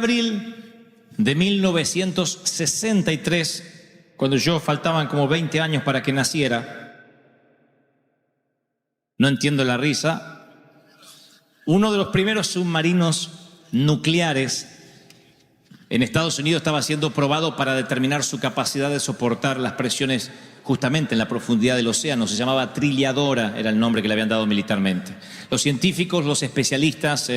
abril de 1963, cuando yo faltaban como 20 años para que naciera, no entiendo la risa, uno de los primeros submarinos nucleares en Estados Unidos estaba siendo probado para determinar su capacidad de soportar las presiones justamente en la profundidad del océano. Se llamaba Trilliadora, era el nombre que le habían dado militarmente. Los científicos, los especialistas,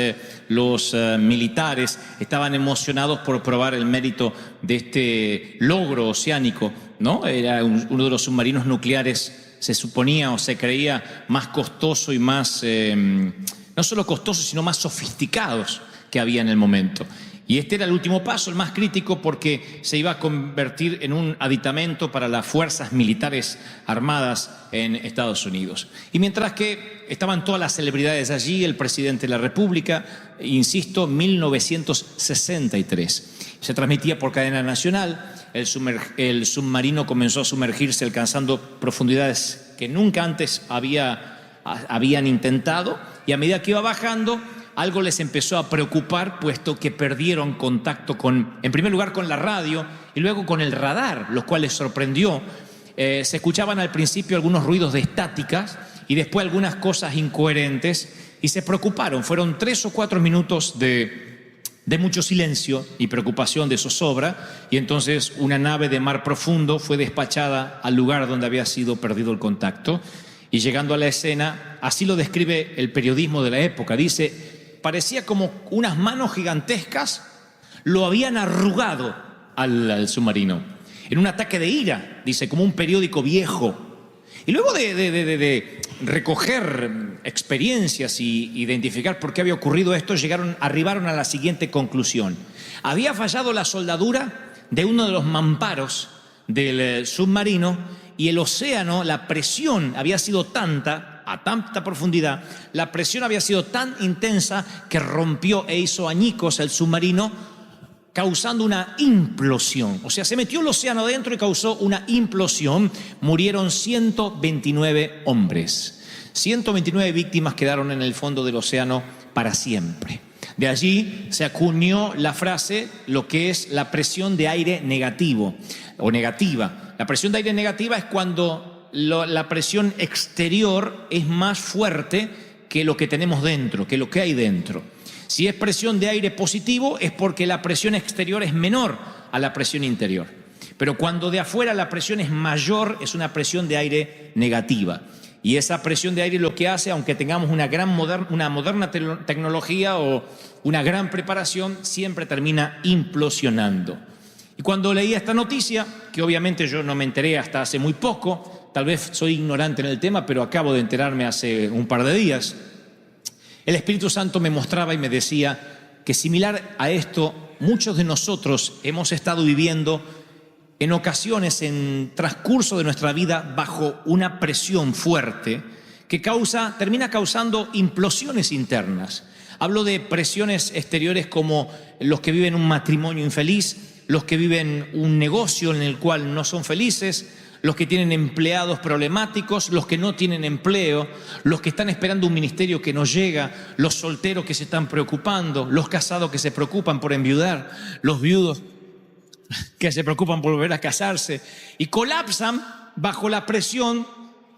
los militares estaban emocionados por probar el mérito de este logro oceánico, ¿no? Era uno de los submarinos nucleares, se suponía o se creía, más costoso y más, no solo costoso, sino más sofisticados que había en el momento. Y este era el último paso, el más crítico, porque se iba a convertir en un aditamento para las fuerzas militares armadas en Estados Unidos. Y mientras que estaban todas las celebridades allí, el presidente de la República, insisto, 1963. Se transmitía por cadena nacional, el submarino comenzó a sumergirse alcanzando profundidades que nunca antes habían intentado, y a medida que iba bajando, algo les empezó a preocupar, puesto que perdieron contacto en primer lugar con la radio y luego con el radar, lo cual les sorprendió. Se escuchaban al principio algunos ruidos de estáticas y después algunas cosas incoherentes y se preocuparon. Fueron 3 o 4 minutos de mucho silencio y preocupación, de zozobra, y entonces una nave de mar profundo fue despachada al lugar donde había sido perdido el contacto, y llegando a la escena, así lo describe el periodismo de la época, dice: parecía como unas manos gigantescas lo habían arrugado al submarino. En un ataque de ira, dice, como un periódico viejo. Y luego de recoger experiencias y identificar por qué había ocurrido esto, arribaron a la siguiente conclusión. Había fallado la soldadura de uno de los mamparos del submarino, y el océano, la presión había sido tanta, a tanta profundidad, la presión había sido tan intensa que rompió e hizo añicos el submarino, causando una implosión. O sea, se metió el océano adentro y causó una implosión. Murieron 129 hombres. 129 víctimas quedaron en el fondo del océano para siempre. De allí se acuñó la frase, lo que es la presión de aire negativo o negativa. La presión de aire negativa es cuando la presión exterior es más fuerte que lo que tenemos dentro, que lo que hay dentro. Si es presión de aire positivo, es porque la presión exterior es menor a la presión interior. Pero cuando de afuera la presión es mayor, es una presión de aire negativa. Y esa presión de aire lo que hace, aunque tengamos una moderna tecnología o una gran preparación, siempre termina implosionando. Y cuando leí esta noticia, que obviamente yo no me enteré hasta hace muy poco, tal vez soy ignorante en el tema, pero acabo de enterarme hace un par de días, el Espíritu Santo me mostraba y me decía que similar a esto, muchos de nosotros hemos estado viviendo en ocasiones, en transcurso de nuestra vida, bajo una presión fuerte que termina causando implosiones internas. Hablo de presiones exteriores como los que viven un matrimonio infeliz, los que viven un negocio en el cual no son felices, los que tienen empleados problemáticos, los que no tienen empleo, los que están esperando un ministerio que no llega, los solteros que se están preocupando, los casados que se preocupan por enviudar, los viudos que se preocupan por volver a casarse, y colapsan bajo la presión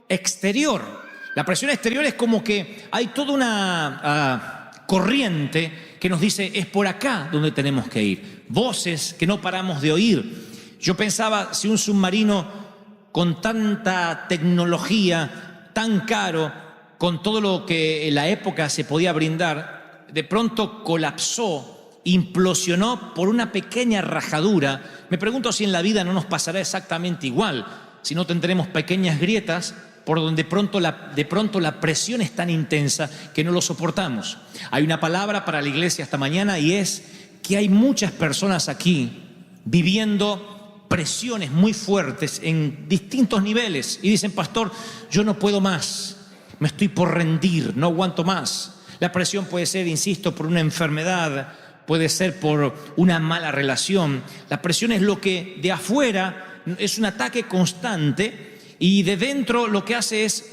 exterior. La presión exterior es como que hay toda una corriente que nos dice: es por acá donde tenemos que ir. Voces que no paramos de oír. Yo pensaba, si un submarino con tanta tecnología, tan caro, con todo lo que en la época se podía brindar, de pronto colapsó, implosionó por una pequeña rajadura, me pregunto si en la vida no nos pasará exactamente igual, si no tendremos pequeñas grietas por donde de pronto la presión es tan intensa que no lo soportamos. Hay una palabra para la iglesia esta mañana, y es que hay muchas personas aquí viviendo presiones muy fuertes en distintos niveles y dicen: pastor, yo no puedo más, me estoy por rendir, no aguanto más. La presión puede ser, insisto, por una enfermedad, puede ser por una mala relación. La presión es lo que de afuera es un ataque constante, y de dentro lo que hace es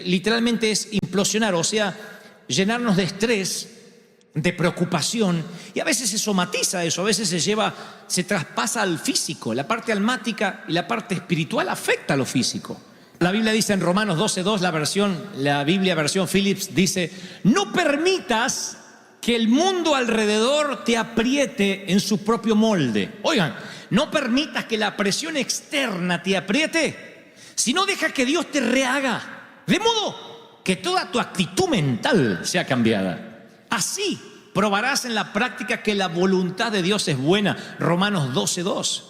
literalmente es implosionar, o sea, llenarnos de estrés, de preocupación, y a veces se somatiza eso, a veces se traspasa al físico. La parte almática y la parte espiritual afecta a lo físico. La Biblia dice en Romanos 12:2, la Biblia versión Phillips dice: no permitas que el mundo alrededor te apriete en su propio molde. Oigan, no permitas que la presión externa te apriete, sino deja que Dios te rehaga, de modo que toda tu actitud mental sea cambiada. Así probarás en la práctica que la voluntad de Dios es buena. Romanos 12:2.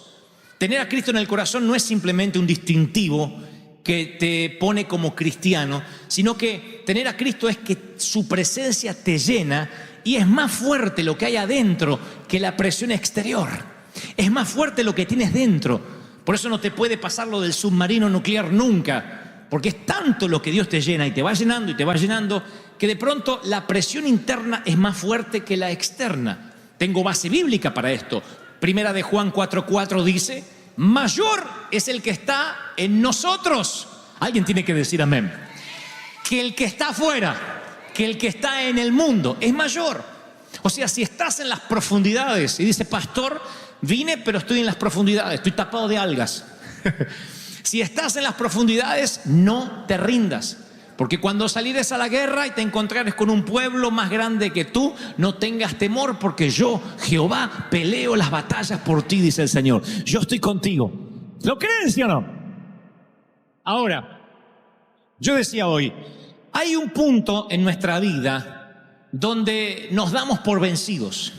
Tener a Cristo en el corazón no es simplemente un distintivo que te pone como cristiano, sino que tener a Cristo es que su presencia te llena y es más fuerte lo que hay adentro que la presión exterior. Es más fuerte lo que tienes dentro. Por eso no te puede pasar lo del submarino nuclear nunca, porque es tanto lo que Dios te llena y te va llenando y te va llenando, que de pronto la presión interna es más fuerte que la externa. Tengo base bíblica para esto. Primera de Juan 4:4 dice: mayor es el que está en nosotros. Alguien tiene que decir amén. Que el que está afuera, que el que está en el mundo es mayor. O sea, si estás en las profundidades y dice: pastor, vine pero estoy en las profundidades, estoy tapado de algas. Si estás en las profundidades, no te rindas. Porque cuando salires a la guerra y te encontrares con un pueblo más grande que tú, no tengas temor, porque yo, Jehová, peleo las batallas por ti, dice el Señor. Yo estoy contigo. ¿Lo creen, sí o no? Ahora, yo decía hoy, hay un punto en nuestra vida donde nos damos por vencidos,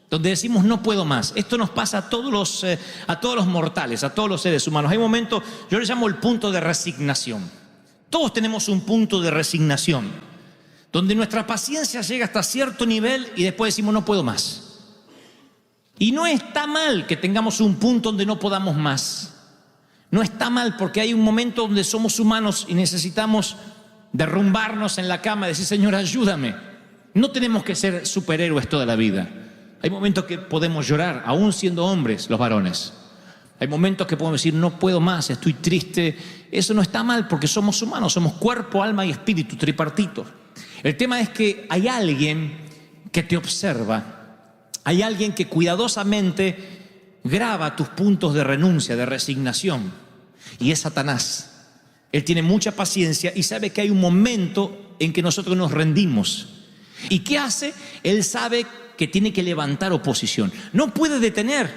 donde decimos: no puedo más. Esto nos pasa a todos los mortales, a todos los seres humanos. Hay momentos, yo le llamo el punto de resignación. Todos tenemos un punto de resignación, donde nuestra paciencia llega hasta cierto nivel y después decimos: no puedo más. Y no está mal que tengamos un punto donde no podamos más. No está mal, porque hay un momento donde somos humanos y necesitamos derrumbarnos en la cama y decir: Señor, ayúdame. No tenemos que ser superhéroes toda la vida. Hay momentos que podemos llorar, aún siendo hombres, los varones. Hay momentos que podemos decir: no puedo más, estoy triste. Eso no está mal, porque somos humanos, somos cuerpo, alma y espíritu, tripartito. El tema es que hay alguien que te observa, hay alguien que cuidadosamente graba tus puntos de renuncia, de resignación, y es Satanás. Él tiene mucha paciencia y sabe que hay un momento en que nosotros nos rendimos. ¿Y qué hace? Él sabe que tiene que levantar oposición. No puede detener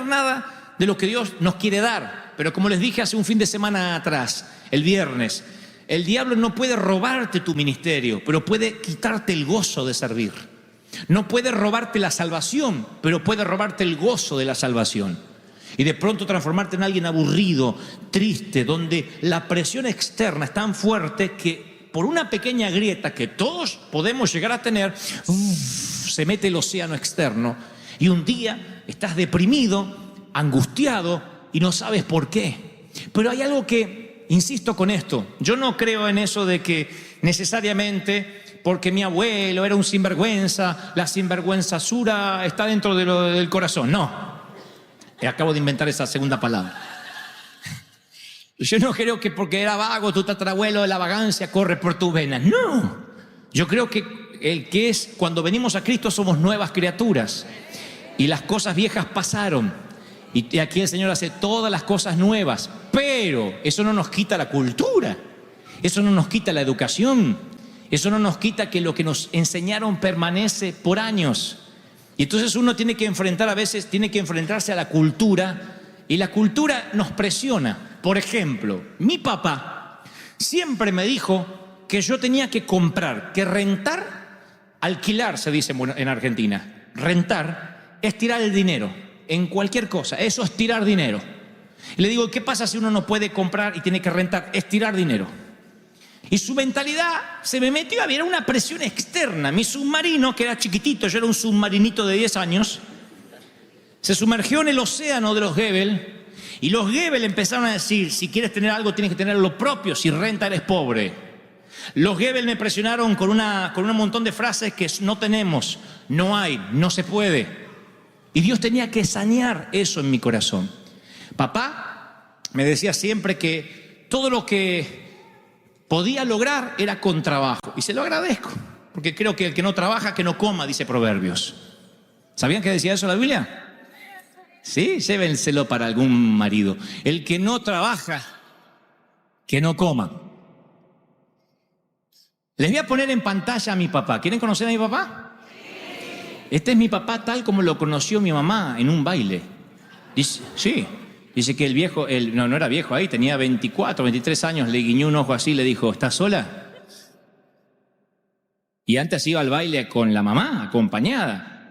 nada de lo que Dios nos quiere dar. Pero como les dije hace un fin de semana atrás, el viernes, el diablo no puede robarte tu ministerio, pero puede quitarte el gozo de servir. No puede robarte la salvación, pero puede robarte el gozo de la salvación. Y de pronto transformarte en alguien aburrido, triste, donde la presión externa es tan fuerte que por una pequeña grieta que todos podemos llegar a tener, se mete el océano externo y un día estás deprimido, angustiado y no sabes por qué. Pero hay algo que, insisto con esto, yo no creo en eso de que necesariamente porque mi abuelo era un sinvergüenza, la sinvergüenzasura está dentro del corazón. No, acabo de inventar esa segunda palabra. Yo no creo que porque era vago tu tatarabuelo, la vagancia corre por tus venas. No, yo creo que cuando venimos a Cristo somos nuevas criaturas y las cosas viejas pasaron. Y aquí el Señor hace todas las cosas nuevas, pero eso no nos quita la cultura, eso no nos quita la educación, eso no nos quita que lo que nos enseñaron permanece por años. Y entonces uno tiene que enfrentarse a la cultura, y la cultura nos presiona. Por ejemplo, mi papá siempre me dijo que yo tenía que comprar, que rentar, alquilar se dice en Argentina. Rentar es tirar el dinero. En cualquier cosa, eso es tirar dinero. Y le digo: ¿qué pasa si uno no puede comprar y tiene que rentar? Es tirar dinero. Y su mentalidad se me metió, había una presión externa. Mi submarino, que era chiquitito, yo era un submarinito de 10 años, se sumergió en el océano de los Goebbels, y los Goebbels empezaron a decir: si quieres tener algo, tienes que tener lo propio, si renta eres pobre. Los Goebbels me presionaron con un montón de frases que no tenemos, no hay, no se puede. Y Dios tenía que sanear eso en mi corazón. Papá me decía siempre que todo lo que podía lograr era con trabajo. Y se lo agradezco. porque creo que el que no trabaja, que no coma, dice Proverbios. ¿Sabían que decía eso la Biblia? Sí, llévenselo para algún marido. El que no trabaja, que no coma. Les voy a poner en pantalla a mi papá. ¿Quieren conocer a mi papá? Este es mi papá tal como lo conoció mi mamá en un baile. Dice, sí, dice que el viejo, no era viejo ahí, tenía 24, 23 años, le guiñó un ojo así y le dijo, ¿estás sola? Y antes iba al baile con la mamá, acompañada.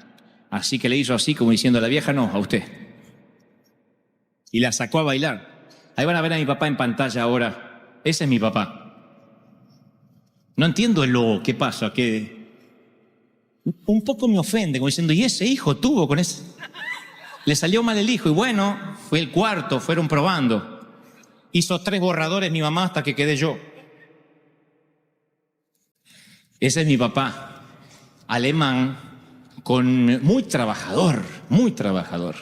Así que le hizo así como diciendo, a la vieja no, a usted. Y la sacó a bailar. Ahí van a ver a mi papá en pantalla ahora. Ese es mi papá. No entiendo el logo, ¿qué pasa? Que un poco me ofende, como diciendo, ¿y ese hijo tuvo con ese? Le salió mal el hijo y bueno, fue el cuarto, fueron probando. Hizo 3 borradores mi mamá hasta que quedé yo. Ese es mi papá, alemán, muy trabajador, muy trabajador.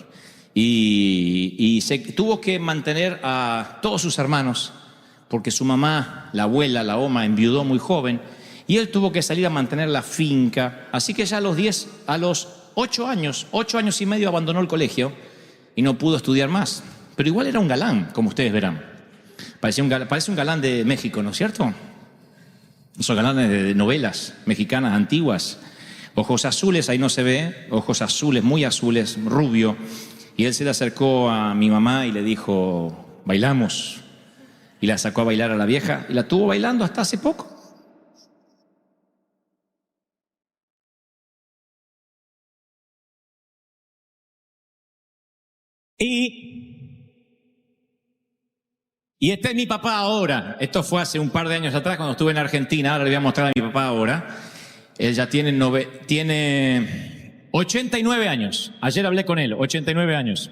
Y se tuvo que mantener a todos sus hermanos, porque su mamá, la abuela, la oma, enviudó muy joven, y él tuvo que salir a mantener la finca. Así que ya a los 8 años y medio abandonó el colegio y no pudo estudiar más. Pero igual era un galán, como ustedes verán. Parece un galán de México, ¿no es cierto? Esos galanes de novelas mexicanas antiguas. Ojos azules, ahí no se ve, ojos azules, muy azules, rubio. Y él se le acercó a mi mamá y le dijo, bailamos. Y la sacó a bailar a la vieja y la tuvo bailando hasta hace poco. Y este es mi papá ahora. Esto fue hace un par de años atrás cuando estuve en Argentina. Ahora le voy a mostrar a mi papá ahora. Él ya tiene 89 años. Ayer hablé con él, 89 años.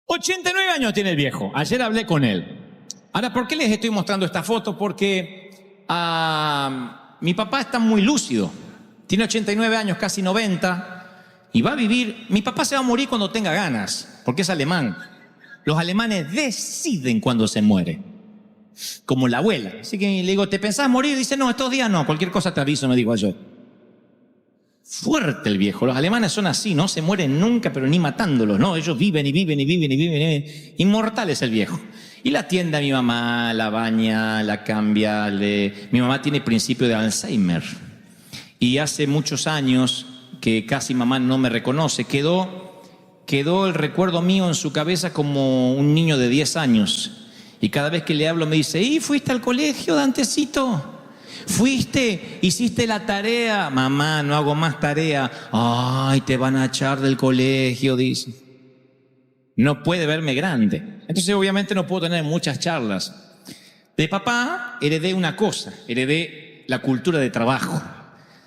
89 años tiene el viejo. Ayer hablé con él. Ahora, ¿por qué les estoy mostrando esta foto? Porque mi papá está muy lúcido. Tiene 89 años, casi 90. Y va a vivir. Mi papá se va a morir cuando tenga ganas, porque es alemán. Los alemanes deciden cuando se muere. Como la abuela. Así que le digo, ¿te pensás morir? Dice, no, estos días no. Cualquier cosa te aviso, me dijo ayer. Fuerte el viejo. Los alemanes son así, no se mueren nunca, pero ni matándolos, ¿no? Ellos viven y viven y viven y viven y viven. Inmortal es el viejo. Y la atiende a mi mamá, la baña, la cambia. Mi mamá tiene principio de Alzheimer. Y hace muchos años que casi mamá no me reconoce. Quedó el recuerdo mío en su cabeza como un niño de 10 años. Y cada vez que le hablo me dice, ¿y fuiste al colegio, Dantecito? ¿Fuiste? ¿Hiciste la tarea? Mamá, no hago más tarea. Ay, te van a echar del colegio, dice. No puede verme grande. Entonces obviamente no puedo tener muchas charlas. De papá heredé una cosa, heredé la cultura de trabajo.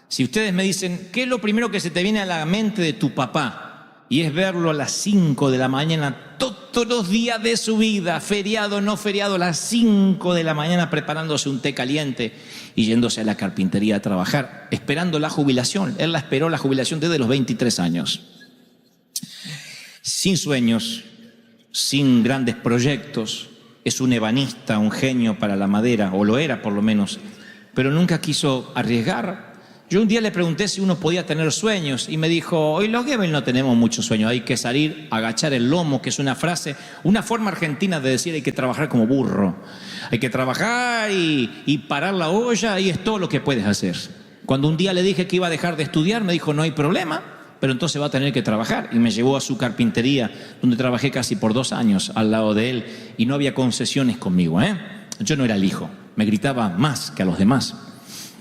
Si ustedes me dicen, ¿qué es lo primero que se te viene a la mente de tu papá? Y es verlo a las 5 de la mañana todos los días de su vida, feriado o no feriado, a las 5 de la mañana preparándose un té caliente y yéndose a la carpintería a trabajar, esperando la jubilación. Él la esperó la jubilación desde los 23 años. Sin sueños, sin grandes proyectos, es un ebanista, un genio para la madera, o lo era por lo menos, pero nunca quiso arriesgar. Yo un día le pregunté si uno podía tener sueños y me dijo, hoy los Goebbels no tenemos muchos sueños, hay que salir, agachar el lomo, que es una frase, una forma argentina de decir hay que trabajar como burro. Hay que trabajar y parar la olla y es todo lo que puedes hacer. Cuando un día le dije que iba a dejar de estudiar, me dijo, no hay problema, pero entonces va a tener que trabajar. Y me llevó a su carpintería, donde trabajé casi por 2 años al lado de él y no había concesiones conmigo, ¿eh? Yo no era el hijo, me gritaba más que a los demás.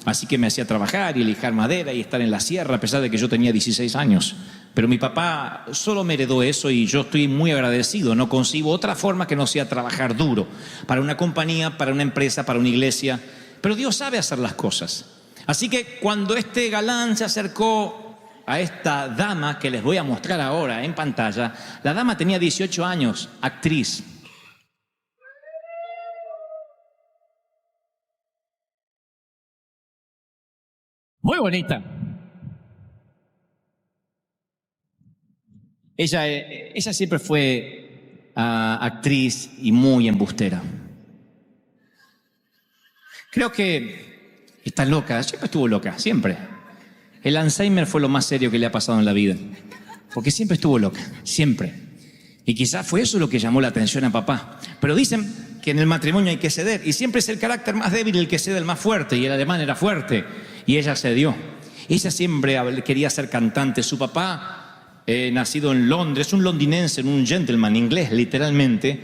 Así que me hacía trabajar y lijar madera y estar en la sierra, a pesar de que yo tenía 16 años. Pero mi papá solo me heredó eso y yo estoy muy agradecido. No concibo otra forma que no sea trabajar duro para una compañía, para una empresa, para una iglesia. Pero Dios sabe hacer las cosas. Así que cuando este galán se acercó a esta dama que les voy a mostrar ahora en pantalla, la dama tenía 18 años, actriz. Muy bonita. Ella siempre fue actriz y muy embustera. Creo que está loca, siempre estuvo loca, siempre. El Alzheimer fue lo más serio que le ha pasado en la vida, porque siempre estuvo loca, siempre. Y quizás fue eso lo que llamó la atención a papá. Pero dicen que en el matrimonio hay que ceder, y siempre es el carácter más débil el que cede al más fuerte, y el alemán era fuerte, y ella cedió. Ella siempre quería ser cantante. Su papá, nacido en Londres, un londinense, un gentleman inglés, literalmente,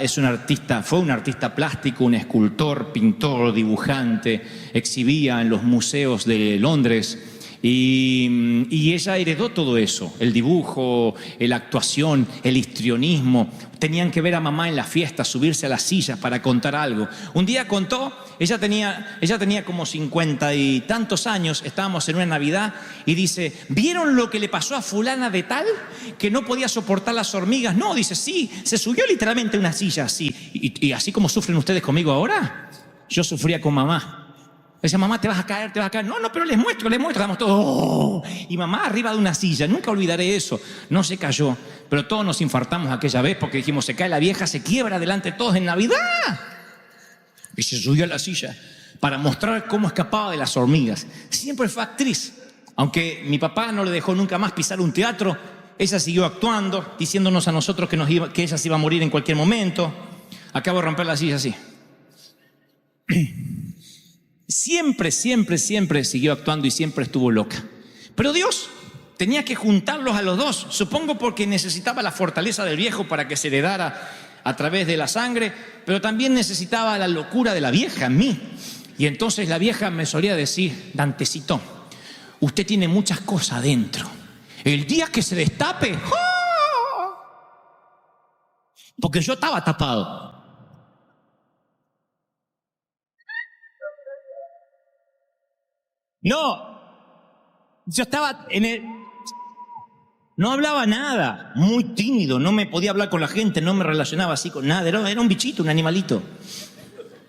es un artista, fue un artista plástico, un escultor, pintor, dibujante, exhibía en los museos de Londres. Y ella heredó todo eso, el dibujo, la actuación, el histrionismo. Tenían que ver a mamá en las fiestas, subirse a las sillas para contar algo. Un día contó, ella tenía como 50 y tantos años, estábamos en una Navidad y dice, ¿vieron lo que le pasó a fulana de tal? Que no podía soportar las hormigas. No, dice, sí, se subió literalmente a una silla así. Y así como sufren ustedes conmigo ahora, yo sufría con mamá. Decía, mamá, te vas a caer, te vas a caer. No, pero les muestro, estamos todos. ¡Oh! Y mamá arriba de una silla, nunca olvidaré eso. No se cayó, pero todos nos infartamos aquella vez porque dijimos, se cae la vieja, se quiebra delante de todos en Navidad. Y se subió a la silla para mostrar cómo escapaba de las hormigas. Siempre fue actriz. Aunque mi papá no le dejó nunca más pisar un teatro, ella siguió actuando, diciéndonos a nosotros que ella se iba a morir en cualquier momento. Acabo de romper la silla así. Siempre siguió actuando y siempre estuvo loca. Pero Dios tenía que juntarlos a los dos, supongo porque necesitaba la fortaleza del viejo para que se heredara a través de la sangre, pero también necesitaba la locura de la vieja en mí. Y entonces la vieja me solía decir, Dantecito, usted tiene muchas cosas adentro. El día que se destape, ¡oh! Porque yo estaba tapado. No, yo estaba no hablaba nada, muy tímido, no me podía hablar con la gente, no me relacionaba así con nada, era un bichito, un animalito.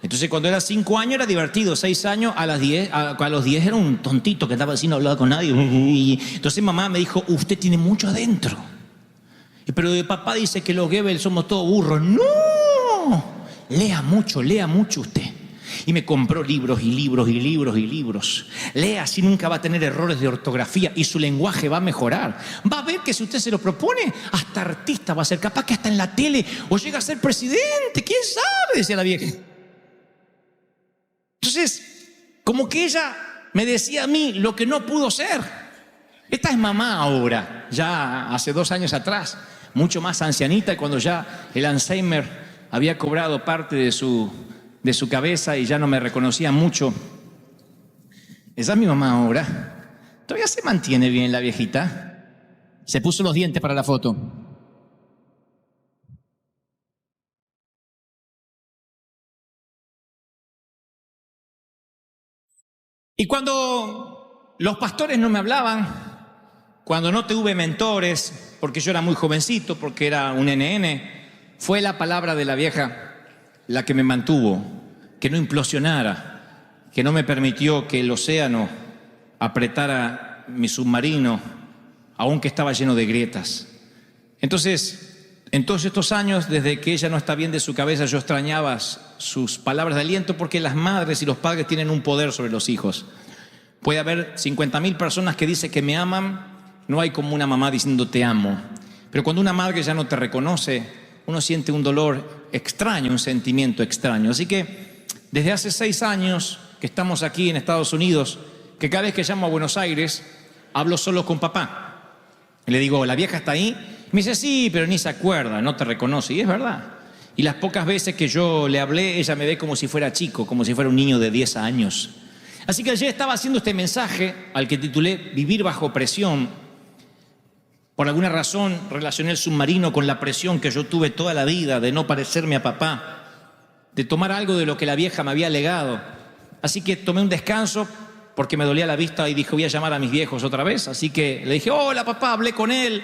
Entonces cuando era 5 años era divertido, 6 años, a los 10 era un tontito que estaba así, no hablaba con nadie. Entonces mamá me dijo, usted tiene mucho adentro. Pero el papá dice que los Goebbels somos todos burros. No, lea mucho usted. Y me compró libros y libros y libros y libros. Lea, así nunca va a tener errores de ortografía y su lenguaje va a mejorar. Va a ver que si usted se lo propone, hasta artista va a ser, capaz que hasta en la tele o llega a ser presidente, quién sabe, decía la vieja. Entonces, como que ella me decía a mí lo que no pudo ser. Esta es mamá ahora, ya hace 2 años atrás, mucho más ancianita, cuando ya el Alzheimer había cobrado parte de su cabeza y ya no me reconocía mucho. Esa es mi mamá ahora. Todavía se mantiene bien la viejita. Se puso los dientes para la foto. Y cuando los pastores no me hablaban, cuando no tuve mentores, porque yo era muy jovencito, porque era un NN, fue la palabra de la vieja la que me mantuvo, que no implosionara, que no me permitió que el océano apretara mi submarino, aunque estaba lleno de grietas. Entonces, en todos estos años, desde que ella no está bien de su cabeza, yo extrañaba sus palabras de aliento, porque las madres y los padres tienen un poder sobre los hijos. Puede haber 50.000 personas que dicen que me aman, no hay como una mamá diciendo te amo. Pero cuando una madre ya no te reconoce, uno siente un dolor extraño, un sentimiento extraño. Así que desde hace 6 años que estamos aquí en Estados Unidos, que cada vez que llamo a Buenos Aires, hablo solo con papá. Y le digo, ¿la vieja está ahí? Me dice, sí, pero ni se acuerda, no te reconoce. Y es verdad. Y las pocas veces que yo le hablé, ella me ve como si fuera chico, como si fuera un niño de 10 años. Así que ayer estaba haciendo este mensaje al que titulé Vivir bajo presión. Por alguna razón relacioné el submarino con la presión que yo tuve toda la vida de no parecerme a papá, de tomar algo de lo que la vieja me había legado. Así que tomé un descanso porque me dolía la vista y dije, voy a llamar a mis viejos otra vez. Así que le dije, hola papá, hablé con él.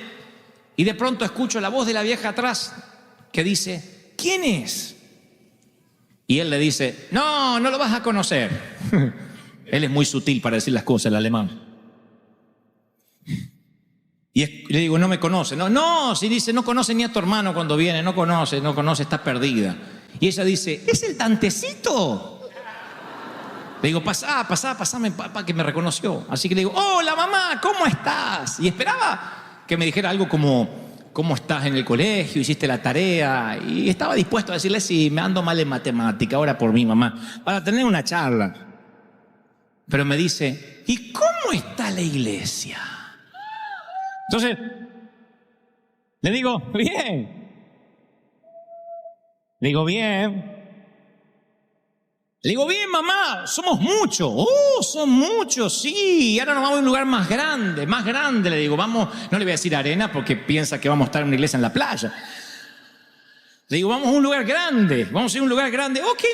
Y de pronto escucho la voz de la vieja atrás que dice, ¿quién es? Y él le dice, no lo vas a conocer. Él es muy sutil para decir las cosas, el alemán. Y le digo, no me conoce. No, si dice, no conoce ni a tu hermano cuando viene, no conoce, está perdida. Y ella dice, ¿es el Dantecito? Le digo, pasame, papá, que me reconoció. Así que le digo, hola mamá, ¿cómo estás? Y esperaba que me dijera algo como, ¿cómo estás en el colegio? ¿Hiciste la tarea? Y estaba dispuesto a decirle, sí, me ando mal en matemática, ahora por mi mamá, para tener una charla. Pero me dice, ¿y cómo está la iglesia? Entonces, le digo, bien. Le digo, bien. Le digo, bien, mamá, somos muchos. Oh, son muchos, sí. Y ahora nos vamos a un lugar más grande. Le digo, vamos, no le voy a decir arena porque piensa que vamos a estar en una iglesia en la playa. Le digo, vamos a un lugar grande, vamos a ir a un lugar grande. ¡Oh, qué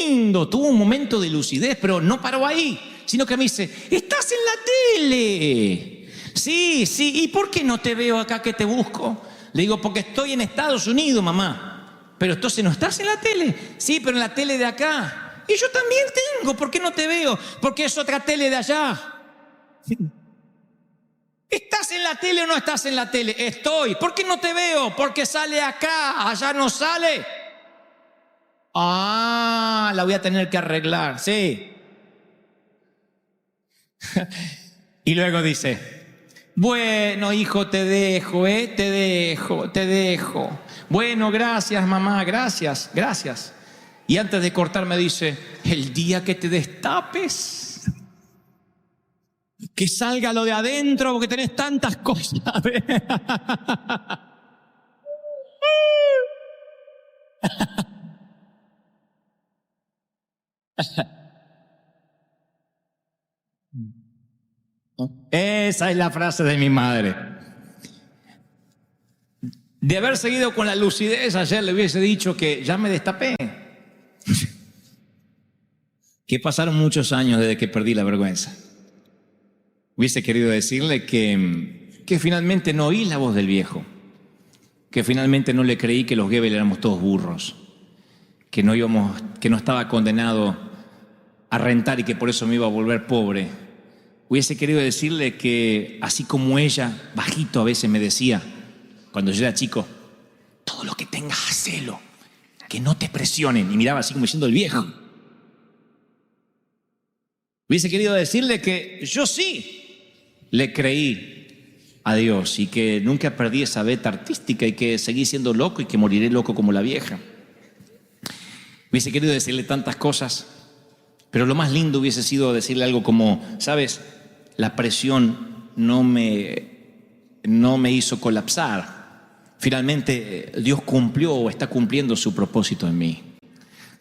lindo! Tuvo un momento de lucidez, pero no paró ahí, sino que me dice, ¡estás en la tele! Sí, ¿y por qué no te veo acá que te busco? Le digo, porque estoy en Estados Unidos, mamá. Pero entonces, ¿no estás en la tele? Sí, pero en la tele de acá. Y yo también tengo, ¿por qué no te veo? Porque es otra tele de allá. ¿Estás en la tele o no estás en la tele? Estoy. ¿Por qué no te veo? Porque sale acá, allá no sale. Ah, la voy a tener que arreglar, sí. Y luego dice, bueno, hijo, te dejo, te dejo. Bueno, gracias, mamá, gracias. Y antes de cortar me dice, el día que te destapes, que salga lo de adentro porque tenés tantas cosas. Esa es la frase de mi madre. De haber seguido con la lucidez, ayer le hubiese dicho que ya me destapé. Que pasaron muchos años desde que perdí la vergüenza. Hubiese querido decirle que finalmente no oí la voz del viejo, que finalmente no le creí que los Goebbels éramos todos burros, que no estaba condenado a rentar y que por eso me iba a volver pobre. Hubiese querido decirle que, así como ella, bajito a veces me decía, cuando yo era chico, todo lo que tengas, hacelo, que no te presionen, y miraba así como diciendo el viejo. Hubiese querido decirle que yo sí le creí a Dios y que nunca perdí esa beta artística y que seguí siendo loco y que moriré loco como la vieja. Hubiese querido decirle tantas cosas, pero lo más lindo hubiese sido decirle algo como, ¿sabes? La presión no me hizo colapsar. Finalmente Dios cumplió o está cumpliendo su propósito en mí.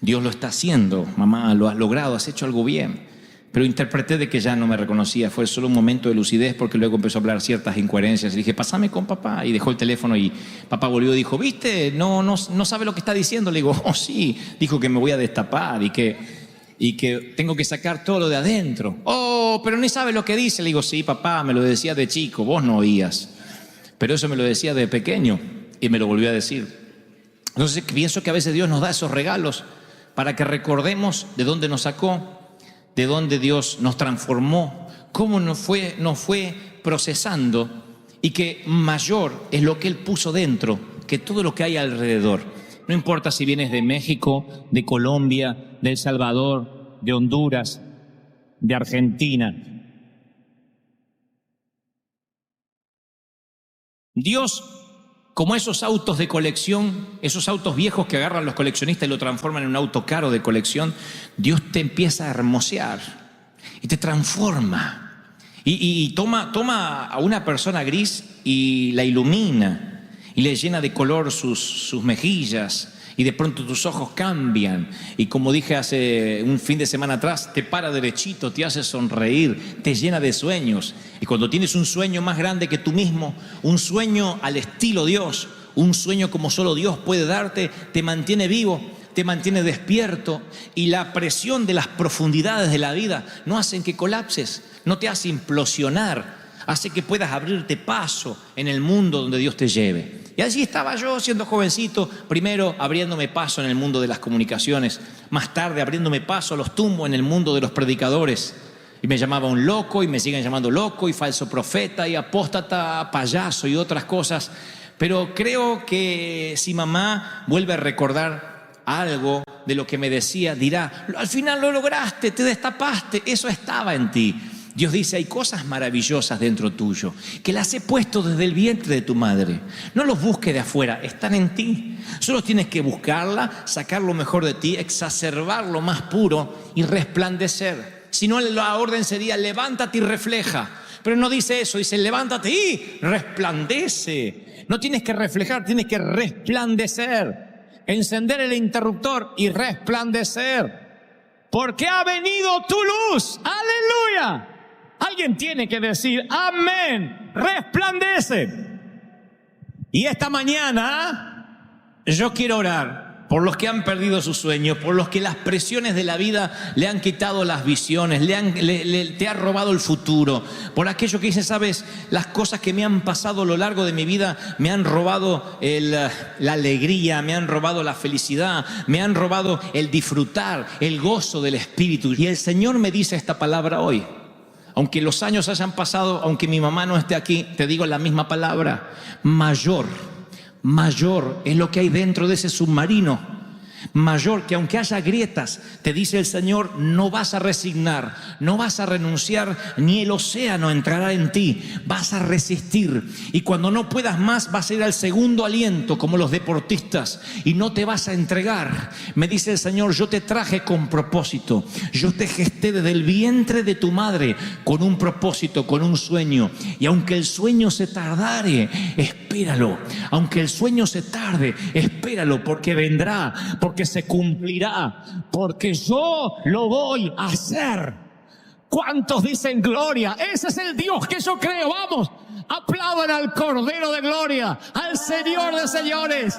Dios lo está haciendo, mamá, lo has logrado, has hecho algo bien. Pero interpreté de que ya no me reconocía, fue solo un momento de lucidez porque luego empezó a hablar ciertas incoherencias. Y dije, pásame con papá. Y dejó el teléfono y papá volvió y dijo, ¿viste? No sabe lo que está diciendo. Le digo, oh sí, dijo que me voy a destapar y que tengo que sacar todo lo de adentro. Oh, pero ni sabe lo que dice. Le digo, sí, papá, me lo decía de chico, vos no oías. Pero eso me lo decía de pequeño y me lo volvió a decir. Entonces pienso que a veces Dios nos da esos regalos para que recordemos de dónde nos sacó, de dónde Dios nos transformó, cómo nos fue procesando y que mayor es lo que Él puso dentro que todo lo que hay alrededor. No importa si vienes de México, de Colombia, de El Salvador, de Honduras, de Argentina. Dios, como esos autos de colección, esos autos viejos que agarran los coleccionistas y lo transforman en un auto caro de colección, Dios te empieza a hermosear y te transforma. Y toma a una persona gris y la ilumina y le llena de color sus mejillas. Y de pronto tus ojos cambian y, como dije hace un fin de semana atrás, te para derechito, te hace sonreír, te llena de sueños. Y cuando tienes un sueño más grande que tú mismo, un sueño al estilo Dios, un sueño como solo Dios puede darte, te mantiene vivo, te mantiene despierto, y la presión de las profundidades de la vida no hacen que colapses, no te hace implosionar, hace que puedas abrirte paso en el mundo donde Dios te lleve. Y allí estaba yo siendo jovencito, primero abriéndome paso en el mundo de las comunicaciones, más tarde abriéndome paso a los tumbos en el mundo de los predicadores. Y me llamaba un loco y me siguen llamando loco y falso profeta y apóstata, payaso y otras cosas. Pero creo que si mamá vuelve a recordar algo de lo que me decía, dirá, al final lo lograste, te destapaste, eso estaba en ti. Dios dice, hay cosas maravillosas dentro tuyo, que las he puesto desde el vientre de tu madre. No los busques de afuera, están en ti. Solo tienes que buscarla, sacar lo mejor de ti, exacerbar lo más puro y resplandecer. Si no, la orden sería, levántate y refleja. Pero no dice eso, dice, levántate y resplandece. No tienes que reflejar, tienes que resplandecer. Encender el interruptor y resplandecer. Porque ha venido tu luz. ¡Aleluya! Alguien tiene que decir, amén, resplandece. Y esta mañana yo quiero orar por los que han perdido sus sueños, por los que las presiones de la vida le han quitado las visiones, te ha robado el futuro, por aquellos que dicen, sabes, las cosas que me han pasado a lo largo de mi vida me han robado la alegría, me han robado la felicidad, me han robado el disfrutar, el gozo del Espíritu. Y el Señor me dice esta palabra hoy. Aunque los años hayan pasado, aunque mi mamá no esté aquí, te digo la misma palabra. Mayor es lo que hay dentro de ese submarino. Mayor, que aunque haya grietas, te dice el Señor, no vas a resignar, no vas a renunciar, ni el océano entrará en ti, vas a resistir. Y cuando no puedas más, vas a ir al segundo aliento, como los deportistas, y no te vas a entregar. Me dice el Señor, yo te traje con propósito, yo te gesté desde el vientre de tu madre, con un propósito, con un sueño. Y aunque el sueño se tardare, espéralo. Aunque el sueño se tarde, espéralo, porque vendrá, porque se cumplirá, porque yo lo voy a hacer. ¿Cuántos dicen gloria? Ese es el Dios que yo creo. Vamos, aplaudan al Cordero de Gloria, al Señor de señores.